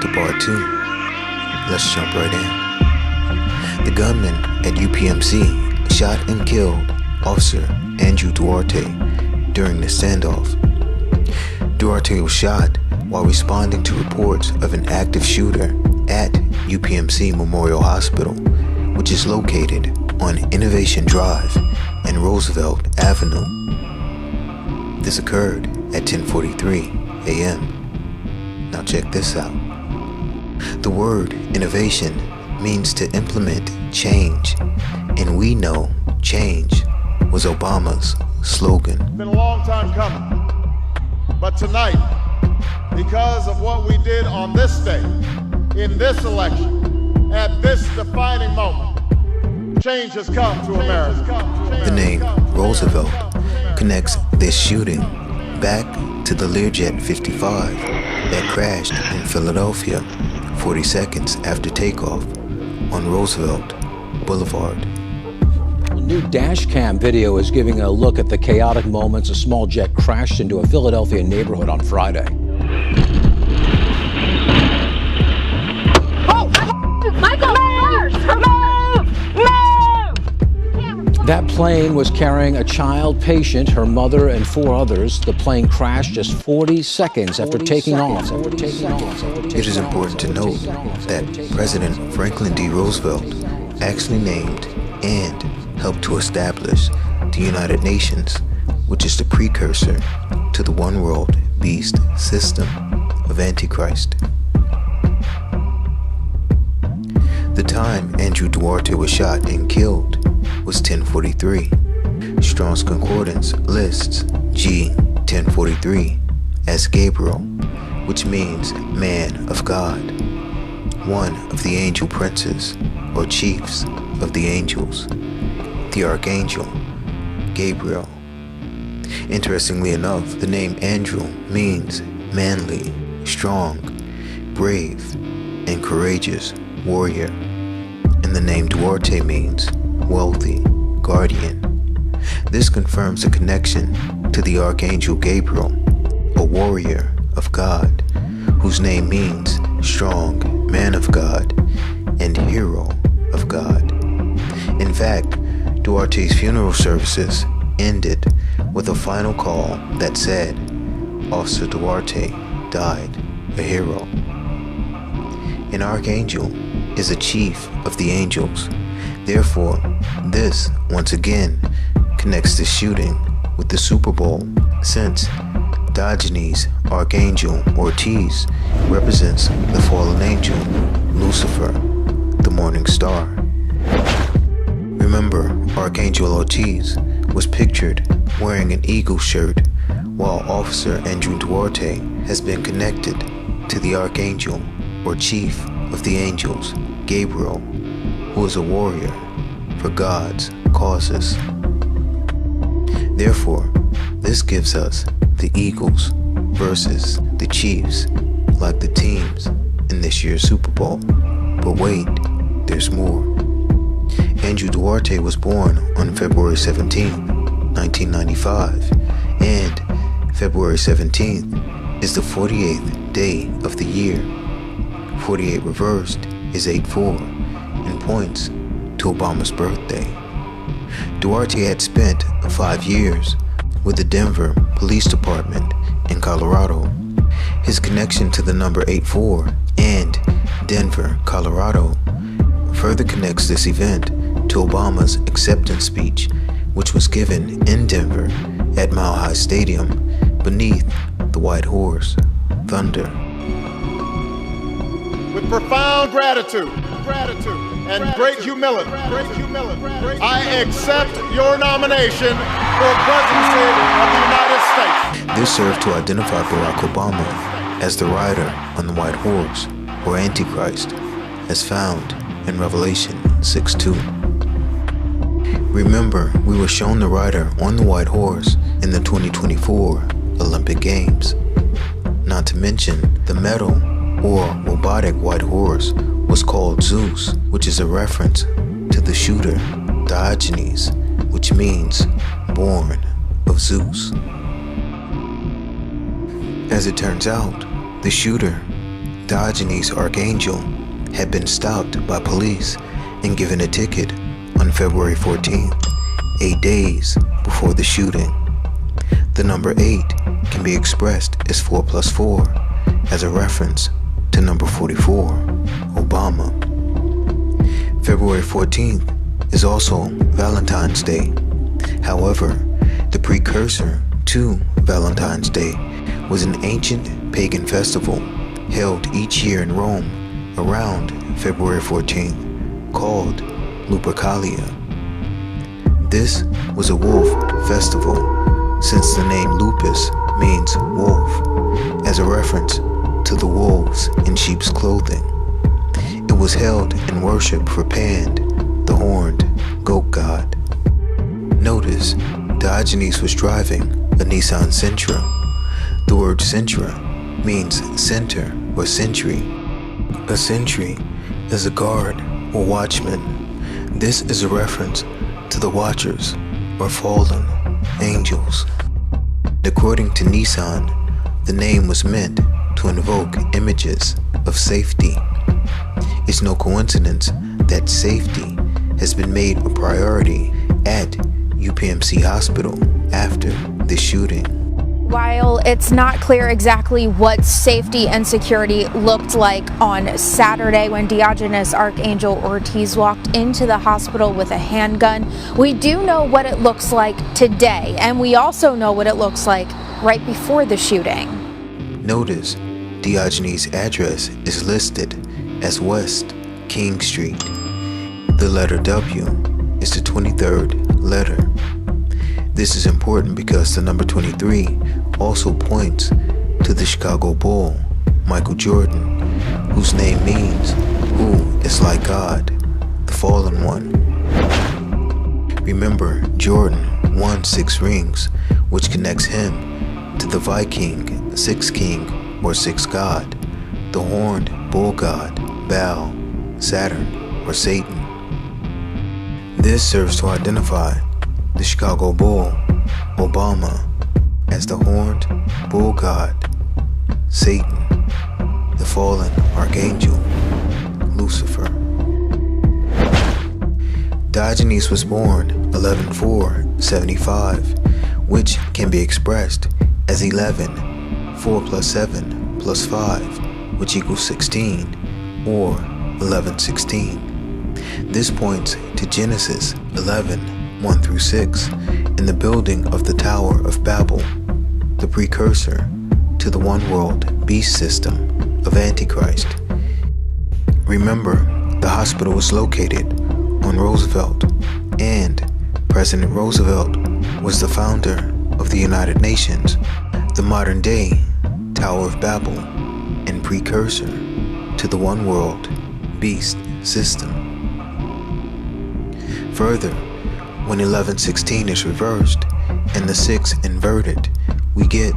to part 2. Let's jump right in. The gunman at UPMC shot and killed Officer Andrew Duarte during the standoff. Duarte was shot while responding to reports of an active shooter at UPMC Memorial Hospital, which is located on Innovation Drive and Roosevelt Avenue. This occurred at 10:43 a.m. Now check this out. The word innovation means to implement change, and we know change was Obama's slogan. It's been a long time coming, but tonight, because of what we did on this day, in this election, at this defining moment, change has come to America. The name Roosevelt connects this shooting back to the Learjet 55 that crashed in Philadelphia 40 seconds after takeoff on Roosevelt Boulevard. New dash cam video is giving a look at the chaotic moments a small jet crashed into a Philadelphia neighborhood on Friday. Oh, Michael, move! That plane was carrying a child patient, her mother, and 4 others. The plane crashed just 40 seconds after taking off. It is important to note that President Franklin D. Roosevelt actually named and helped to establish the United Nations, which is the precursor to the one world beast system of Antichrist. The time Andrew Duarte was shot and killed was 10:43. Strong's Concordance lists G 10:43 as Gabriel, which means man of God, one of the angel princes or chiefs of the angels, the Archangel Gabriel. Interestingly enough, the name Andrew means manly, strong, brave, and courageous warrior, and the name Duarte means wealthy guardian. This confirms a connection to the Archangel Gabriel, a warrior of God, whose name means strong man of God and hero of God. In fact, Duarte's funeral services ended with a final call that said, Officer Duarte died a hero. An archangel is a chief of the angels. Therefore, this once again connects the shooting with the Super Bowl, since Diogenes Archangel-Ortiz represents the fallen angel, Lucifer, the morning star. Remember, Archangel Ortiz was pictured wearing an eagle shirt, while Officer Andrew Duarte has been connected to the Archangel, or Chief of the Angels, Gabriel, who is a warrior for God's causes. Therefore, this gives us the Eagles versus the Chiefs, like the teams in this year's Super Bowl. But wait, there's more. Andrew Duarte was born on February 17, 1995, and February 17th is the 48th day of the year. 48 reversed is 8-4 and points to Obama's birthday. Duarte had spent 5 years with the Denver Police Department in Colorado. His connection to the number 8-4 and Denver, Colorado, further connects this event to Obama's acceptance speech, which was given in Denver at Mile High Stadium beneath the White Horse, Thunder. With profound gratitude and great humility, I accept your nomination for presidency of the United States. This served to identify Barack Obama as the rider on the white horse, or Antichrist, as found in Revelation 6:2. Remember, we were shown the rider on the white horse in the 2024 Olympic Games. Not to mention, the metal or robotic white horse was called Zeus, which is a reference to the shooter Diogenes, which means born of Zeus. As it turns out, the shooter Diogenes Archangel had been stopped by police and given a ticket on February 14th, 8 days before the shooting. The number 8 can be expressed as 4 plus 4 as a reference to number 44, Obama. February 14th is also Valentine's Day. However, the precursor to Valentine's Day was an ancient pagan festival held each year in Rome around February 14th called Lupercalia. This was a wolf festival since the name lupus means wolf, as a reference to the wolves in sheep's clothing. It was held in worship for Pan, the horned goat god. Notice Diogenes was driving a Nissan Sentra. The word Sentra means center or sentry. A sentry is a guard or watchman. This is a reference to the watchers or fallen angels. According to Nissan, the name was meant to invoke images of safety. It's no coincidence that safety has been made a priority at UPMC Hospital after the shooting. While it's not clear exactly what safety and security looked like on Saturday when Diogenes Archangel-Ortiz walked into the hospital with a handgun, we do know what it looks like today, and we also know what it looks like right before the shooting. Notice Diogenes' address is listed as West King Street. The letter W is the 23rd letter. This is important because the number 23 also points to the Chicago Bull, Michael Jordan, whose name means who is like God, the fallen one. Remember, Jordan won 6 rings, which connects him to the Viking, 6th king or 6th god, the horned bull god, Baal, Saturn, or Satan. This serves to identify the Chicago Bull, Obama, as the horned bull god, Satan, the fallen archangel, Lucifer. Diogenes was born 11/4/75, which can be expressed as 11, 4 plus 7 plus 5, which equals 16, or 11/16. This points to Genesis 11, 1 through 6, in the building of the Tower of Babel, the precursor to the one-world beast system of Antichrist. Remember, the hospital was located on Roosevelt, and President Roosevelt was the founder of the United Nations, the modern-day Tower of Babel, and precursor to the one-world beast system. Further, when 11/16 is reversed and the 6 inverted, we get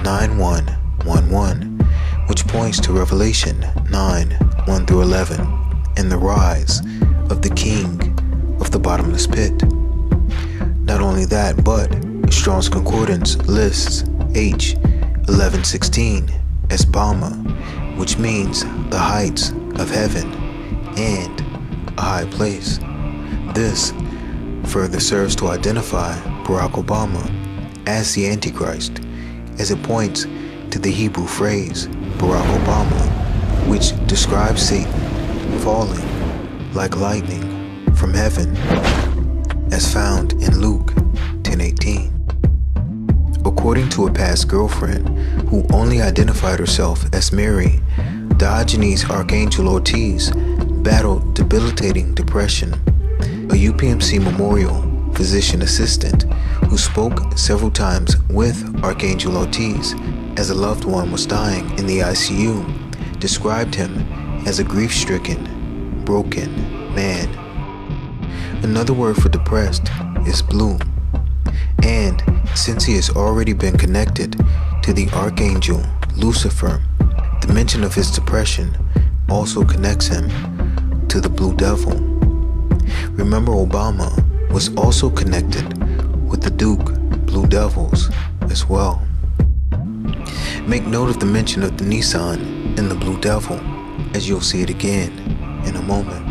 9-1-1-1, which points to Revelation 9, 1 through 11, and the rise of the king of the bottomless pit. Not only that, but Strong's Concordance lists H 11:16 as Bama, which means the heights of heaven and a high place. This further serves to identify Barack Obama as the Antichrist, as it points to the Hebrew phrase Barack Obama, which describes Satan falling like lightning from heaven, as found in Luke 10:18. According to a past girlfriend who only identified herself as Mary, Diogenes Archangel-Ortiz battled debilitating depression. A UPMC Memorial physician assistant who spoke several times with Archangel-Ortiz as a loved one was dying in the I.C.U. described him as a grief-stricken, broken man. Another word for depressed is blue. And since he has already been connected to the Archangel Lucifer, the mention of his depression also connects him to the Blue Devil. Remember, Obama was also connected with the Duke Blue Devils as well. Make note of the mention of the Nissan and the Blue Devil, as you'll see it again in a moment.